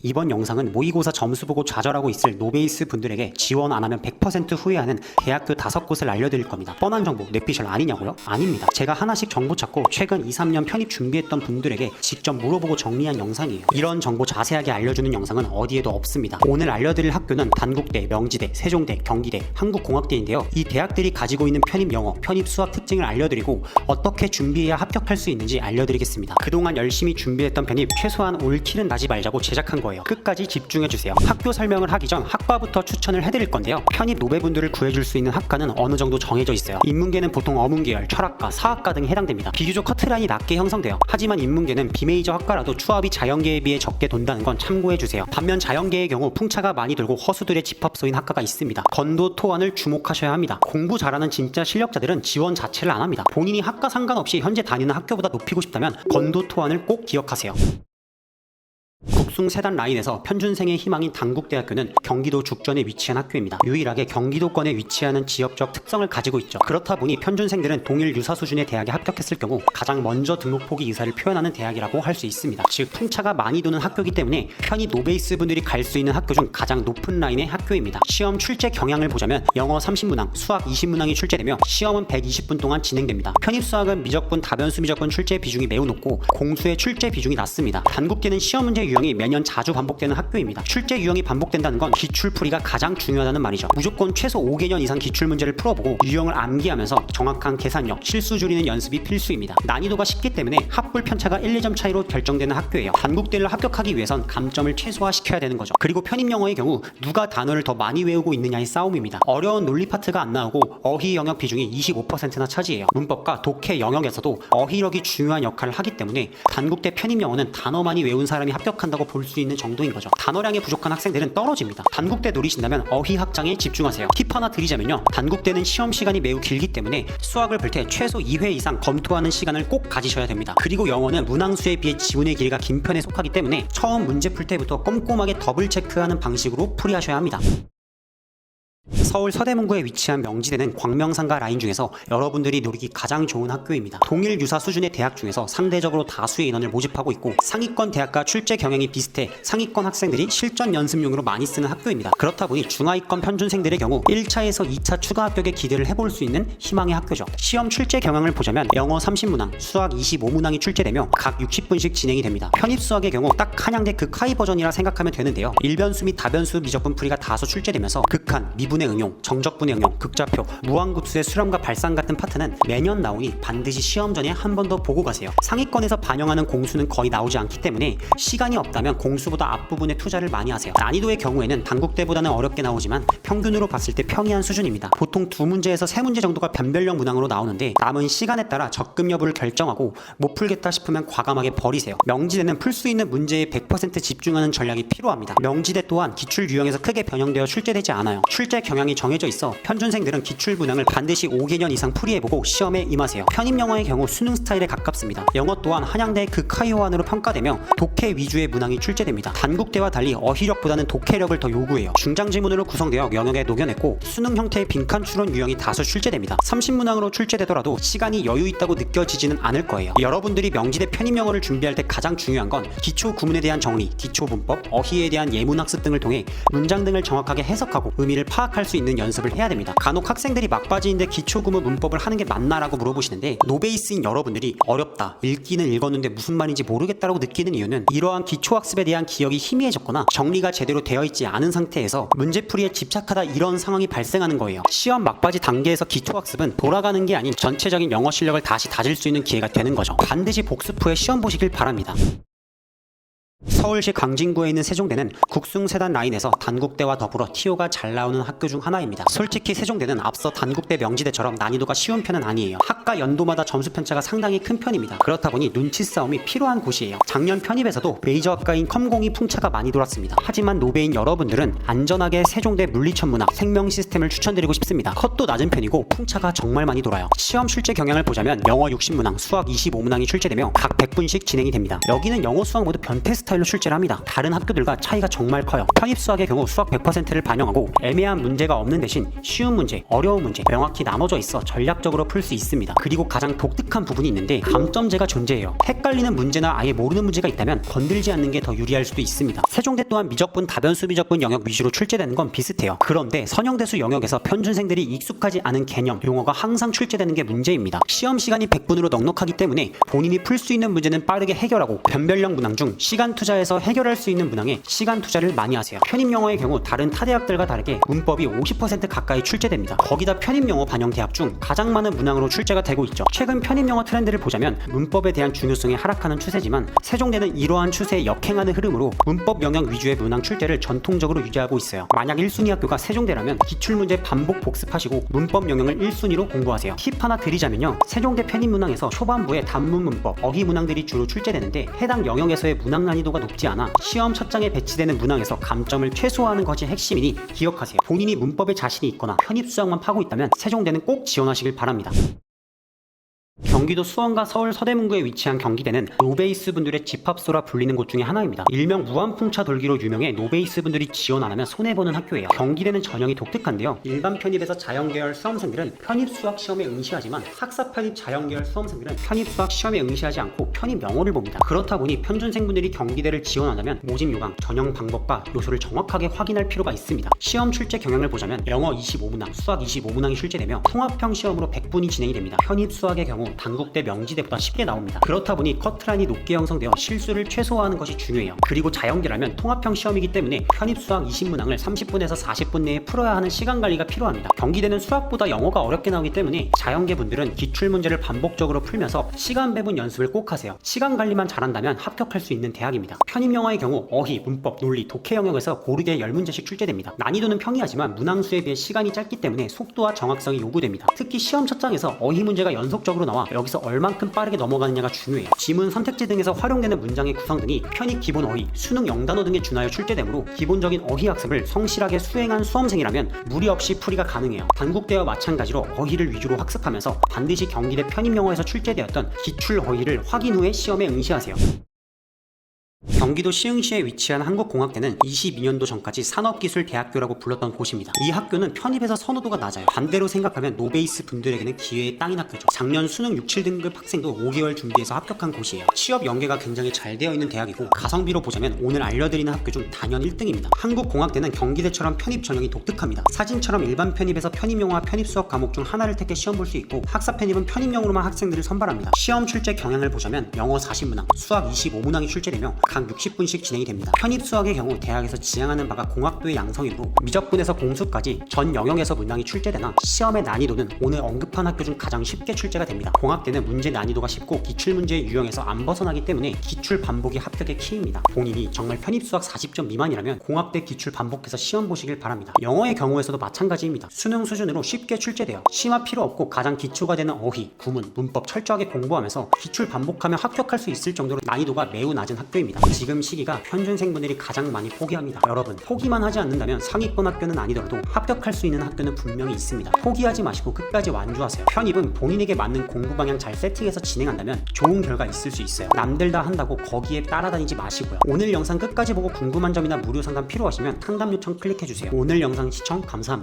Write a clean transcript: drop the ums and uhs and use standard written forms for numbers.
이번 영상은 모의고사 점수 보고 좌절하고 있을 노베이스 분들에게 지원 안 하면 100% 후회하는 대학교 5곳을 알려드릴 겁니다. 뻔한 정보 뇌피셜 아니냐고요? 아닙니다. 제가 하나씩 정보 찾고 최근 2-3년 편입 준비했던 분들에게 직접 물어보고 정리한 영상이에요. 이런 정보 자세하게 알려주는 영상은 어디에도 없습니다. 오늘 알려드릴 학교는 단국대, 명지대, 세종대, 경기대, 한국공학대인데요. 이 대학들이 가지고 있는 편입 영어, 편입 수학 특징을 알려드리고 어떻게 준비해야 합격할 수 있는지 알려드리겠습니다. 그동안 열심히 준비했던 편입 최소한 옳기는 나지 말자고 제작한 거예요. 끝까지 집중해주세요. 학교 설명을 하기 전 학과부터 추천을 해드릴 건데요. 편입 노베분들을 구해줄 수 있는 학과는 어느 정도 정해져 있어요. 인문계는 보통 어문계열, 철학과, 사학과 등에 해당됩니다. 비교적 커트라인이 낮게 형성돼요. 하지만 인문계는 비메이저 학과라도 추합이 자연계에 비해 적게 돈다는 건 참고해주세요. 반면 자연계의 경우 풍차가 많이 돌고 허수들의 집합소인 학과가 있습니다. 건도 토안을 주목하셔야 합니다. 공부 잘하는 진짜 실력자들은 지원 자체를 안 합니다. 본인이 학과 상관없이 현재 다니는 학교보다 높이고 싶다면 건도 토안을 꼭 기억하세요. 국숭 세단 라인에서 편준생의 희망인 단국대학교는 경기도 죽전에 위치한 학교입니다. 유일하게 경기도권에 위치하는 지역적 특성을 가지고 있죠. 그렇다 보니 편준생들은 동일 유사 수준의 대학에 합격했을 경우 가장 먼저 등록 포기 의사를 표현하는 대학이라고 할 수 있습니다. 즉 풍차가 많이 도는 학교이기 때문에 편입 노베이스 분들이 갈 수 있는 학교 중 가장 높은 라인의 학교입니다. 시험 출제 경향을 보자면 영어 30문항, 수학 20문항이 출제되며 시험은 120분 동안 진행됩니다. 편입 수학은 미적분, 다변수 미적분 출제 비중이 매우 높고 공수의 출제 비중이 낮습니다. 단국대는 시험 문제 유형이 매년 자주 반복되는 학교입니다. 출제 유형이 반복된다는 건 기출풀이가 가장 중요하다는 말이죠. 무조건 최소 5개년 이상 기출문제를 풀어보고 유형을 암기하면서 정확한 계산력, 실수 줄이는 연습이 필수입니다. 난이도가 쉽기 때문에 합불 편차가 1-2점 차이로 결정되는 학교예요. 단국대를 합격하기 위해선 감점을 최소화시켜야 되는 거죠. 그리고 편입 영어의 경우 누가 단어를 더 많이 외우고 있느냐의 싸움입니다. 어려운 논리 파트가 안 나오고 어휘 영역 비중이 25%나 차지해요. 문법과 독해 영역에서도 어휘력이 중요한 역할을 하기 때문에 단국대 편입 영어는 단어 많이 외운 사람이 합격한다고 볼 수 있는 정도인 거죠. 단어량이 부족한 학생들은 떨어집니다. 단국대 노리신다면 어휘 학장에 집중하세요. 팁 하나 드리자면요. 단국대는 시험 시간이 매우 길기 때문에 수학을 볼 때 최소 2회 이상 검토하는 시간을 꼭 가지셔야 됩니다. 그리고 영어는 문항수에 비해 지문의 길이가 긴 편에 속하기 때문에 처음 문제 풀 때부터 꼼꼼하게 더블 체크하는 방식으로 풀이하셔야 합니다. 서울 서대문구에 위치한 명지대는 광명상가 라인 중에서 여러분들이 노리기 가장 좋은 학교입니다. 동일 유사 수준의 대학 중에서 상대적으로 다수의 인원을 모집하고 있고 상위권 대학과 출제 경향이 비슷해 상위권 학생들이 실전 연습용으로 많이 쓰는 학교입니다. 그렇다 보니 중하위권 편준생들의 경우 1차에서 2차 추가 합격에 기대를 해볼 수 있는 희망의 학교죠. 시험 출제 경향을 보자면 영어 30문항, 수학 25문항이 출제되며 각 60분씩 진행이 됩니다. 편입 수학의 경우 딱 한양대 극하위 버전이라 생각하면 되는데요. 일변수 및 다변수 미적분 풀이가 다소 출제되면서 극한, 미분의 응용, 정적분의 응용, 극좌표, 무한급수의 수렴과 발상 같은 파트는 매년 나오니 반드시 시험 전에 한 번 더 보고 가세요. 상위권에서 반영하는 공수는 거의 나오지 않기 때문에 시간이 없다면 공수보다 앞부분에 투자를 많이 하세요. 난이도의 경우에는 단국대보다는 어렵게 나오지만 평균으로 봤을 때 평이한 수준입니다. 보통 2문제에서 3문제 정도가 변별력 문항으로 나오는데 남은 시간에 따라 적금 여부를 결정하고 못 풀겠다 싶으면 과감하게 버리세요. 명지대는 풀 수 있는 문제에 100% 집중하는 전략이 필요합니다. 명지대 또한 기출 유형에서 크게 변형되어 출제되지 않아요. 출제 경향이 정해져 있어 편준생들은 기출 문항을 반드시 5개년 이상 풀이해보고 시험에 임하세요. 편입 영어의 경우 수능 스타일에 가깝습니다. 영어 또한 한양대의 극하위 호환으로 평가되며 독해 위주의 문항이 출제됩니다. 단국대와 달리 어휘력보다는 독해력을 더 요구해요. 중장 지문으로 구성되어 영역에 녹여냈고 수능 형태의 빈칸 추론 유형이 다수 출제됩니다. 30문항으로 출제되더라도 시간이 여유 있다고 느껴지지는 않을 거예요. 여러분들이 명지대 편입 영어를 준비할 때 가장 중요한 건 기초 구문에 대한 정리, 기초 문법, 어휘에 대한 예문 학습 등을 통해 문장 등을 정확하게 해석하고 의미를 파악할 수 있는 연습을 해야 됩니다. 간혹 학생들이 막바지인데 기초 구문 문법을 하는 게 맞나라고 물어보시는데 노베이스인 여러분들이 어렵다, 읽기는 읽었는데 무슨 말인지 모르겠다라고 느끼는 이유는 이러한 기초 학습에 대한 기억이 희미해졌거나 정리가 제대로 되어 있지 않은 상태에서 문제풀이에 집착하다 이런 상황이 발생하는 거예요. 시험 막바지 단계에서 기초 학습은 돌아가는 게 아닌 전체적인 영어 실력을 다시 다질 수 있는 기회가 되는 거죠. 반드시 복습 후에 시험 보시길 바랍니다. 서울시 광진구에 있는 세종대는 국숭 세단 라인에서 단국대와 더불어 티오가 잘 나오는 학교 중 하나입니다. 솔직히 세종대는 앞서 단국대 명지대처럼 난이도가 쉬운 편은 아니에요. 학과 연도마다 점수 편차가 상당히 큰 편입니다. 그렇다 보니 눈치 싸움이 필요한 곳이에요. 작년 편입에서도 메이저 학과인 컴공이 풍차가 많이 돌았습니다. 하지만 노베인 여러분들은 안전하게 세종대 물리천문학 생명 시스템을 추천드리고 싶습니다. 컷도 낮은 편이고 풍차가 정말 많이 돌아요. 시험 출제 경향을 보자면 영어 60문항, 수학 25문항이 출제되며 각 100분씩 진행이 됩니다. 여기는 영어 수학 모두 변 테스트 스타일로 출제를 합니다. 다른 학교들과 차이가 정말 커요. 편입수학의 경우 수학 100%를 반영하고 애매한 문제가 없는 대신 쉬운 문제, 어려운 문제 명확히 나눠져 있어 전략적으로 풀 수 있습니다. 그리고 가장 독특한 부분이 있는데 감점제가 존재해요. 헷갈리는 문제나 아예 모르는 문제가 있다면 건들지 않는 게 더 유리할 수도 있습니다. 세종대 또한 미적분, 다변수 미적분 영역 위주로 출제되는 건 비슷해요. 그런데 선형대수 영역에서 편준생들이 익숙하지 않은 개념, 용어가 항상 출제되는 게 문제입니다. 시험 시간이 100분으로 넉넉하기 때문에 본인이 풀 수 있는 문제는 빠르게 해결하고 변별력 문항 중 시간 투자해서 해결할 수 있는 문항에 시간 투자를 많이 하세요. 편입영어의 경우 다른 타대학들과 다르게 문법이 50% 가까이 출제됩니다. 거기다 편입영어 반영 대학 중 가장 많은 문항으로 출제가 되고 있죠. 최근 편입영어 트렌드를 보자면 문법에 대한 중요성이 하락하는 추세지만 세종대는 이러한 추세에 역행하는 흐름으로 문법 영역 위주의 문항 출제를 전통적으로 유지하고 있어요. 만약 1순위 학교가 세종대라면 기출문제 반복 복습하시고 문법 영역을 1순위로 공부하세요. 팁 하나 드리자면요. 세종대 편입 문항에서 초반부에 단문 문법, 어휘 문항들이 주로 출제되는데 해당 영역에서의 문항 난이도가 높지 않아 시험 첫 장에 배치되는 문항에서 감점을 최소화하는 것이 핵심이니 기억하세요. 본인이 문법에 자신이 있거나 편입 수학만 파고 있다면 세종대는 꼭 지원하시길 바랍니다. 경기도 수원과 서울 서대문구에 위치한 경기대는 노베이스 분들의 집합소라 불리는 곳 중에 하나입니다. 일명 무한풍차 돌기로 유명해 노베이스 분들이 지원 안 하면 손해보는 학교예요. 경기대는 전형이 독특한데요. 일반 편입에서 자연계열 수험생들은 편입 수학 시험에 응시하지만 학사 편입 자연계열 수험생들은 편입 수학 시험에 응시하지 않고 편입 영어를 봅니다. 그렇다 보니 편준생분들이 경기대를 지원하려면 모집 요강, 전형 방법과 요소를 정확하게 확인할 필요가 있습니다. 시험 출제 경향을 보자면 영어 25문항, 수학 25문항이 출제되며 통합형 시험으로 100분이 진행이 됩니다. 편입 수학의 경우 단국대 명지대보다 쉽게 나옵니다. 그렇다 보니 커트라인이 높게 형성되어 실수를 최소화하는 것이 중요해요. 그리고 자연계라면 통합형 시험이기 때문에 편입 수학 20문항을 30분에서 40분 내에 풀어야 하는 시간 관리가 필요합니다. 경기대는 수학보다 영어가 어렵게 나오기 때문에 자연계 분들은 기출문제를 반복적으로 풀면서 시간 배분 연습을 꼭 하세요. 시간 관리만 잘한다면 합격할 수 있는 대학입니다. 편입 영어의 경우 어휘, 문법, 논리, 독해 영역에서 고르게 10문제씩 출제됩니다. 난이도는 평이하지만 문항수에 비해 시간이 짧기 때문에 속도와 정확성이 요구됩니다. 특히 시험 첫 장에서 어휘 문제가 연속적으로 나와 여기서 얼만큼 빠르게 넘어가느냐가 중요해요. 지문, 선택지 등에서 활용되는 문장의 구성 등이 편입 기본 어휘, 수능 영단어 등에 준하여 출제되므로 기본적인 어휘 학습을 성실하게 수행한 수험생이라면 무리 없이 풀이가 가능해요. 단국대와 마찬가지로 어휘를 위주로 학습하면서 반드시 경기대 편입 영어에서 출제되었던 기출 어휘를 확인 후에 시험에 응시하세요. 경기도 시흥시에 위치한 한국공학대는 22년도 전까지 산업기술대학교라고 불렀던 곳입니다. 이 학교는 편입에서 선호도가 낮아요. 반대로 생각하면 노베이스 분들에게는 기회의 땅인 학교죠. 작년 수능 6, 7등급 학생도 5개월 준비해서 합격한 곳이에요. 취업 연계가 굉장히 잘 되어 있는 대학이고 가성비로 보자면 오늘 알려드리는 학교 중 단연 1등입니다. 한국공학대는 경기대처럼 편입 전형이 독특합니다. 사진처럼 일반 편입에서 편입영어와 편입수학 과목 중 하나를 택해 시험 볼 수 있고 학사 편입은 편입영어로만 학생들을 선발합니다. 시험 출제 경향을 보자면 영어 40문항, 수학 25문항이 출제되며 각 60분씩 진행이 됩니다. 편입 수학의 경우 대학에서 지향하는 바가 공학도의 양성이므로 미적분에서 공수까지 전 영역에서 문항이 출제되나 시험의 난이도는 오늘 언급한 학교 중 가장 쉽게 출제가 됩니다. 공학대는 문제 난이도가 쉽고 기출문제의 유형에서 안 벗어나기 때문에 기출 반복이 합격의 키입니다. 본인이 정말 편입 수학 40점 미만이라면 공학대 기출 반복해서 시험 보시길 바랍니다. 영어의 경우에서도 마찬가지입니다. 수능 수준으로 쉽게 출제돼요. 심화 필요 없고 가장 기초가 되는 어휘, 구문, 문법 철저하게 공부하면서 기출 반복하며 합격할 수 있을 정도로 난이도가 매우 낮은 학교입니다. 지금 시기가 편준생분들이 가장 많이 포기합니다. 여러분, 포기만 하지 않는다면 상위권 학교는 아니더라도 합격할 수 있는 학교는 분명히 있습니다. 포기하지 마시고 끝까지 완주하세요. 편입은 본인에게 맞는 공부 방향 잘 세팅해서 진행한다면 좋은 결과 있을 수 있어요. 남들 다 한다고 거기에 따라다니지 마시고요. 오늘 영상 끝까지 보고 궁금한 점이나 무료 상담 필요하시면 상담 요청 클릭해주세요. 오늘 영상 시청 감사합니다.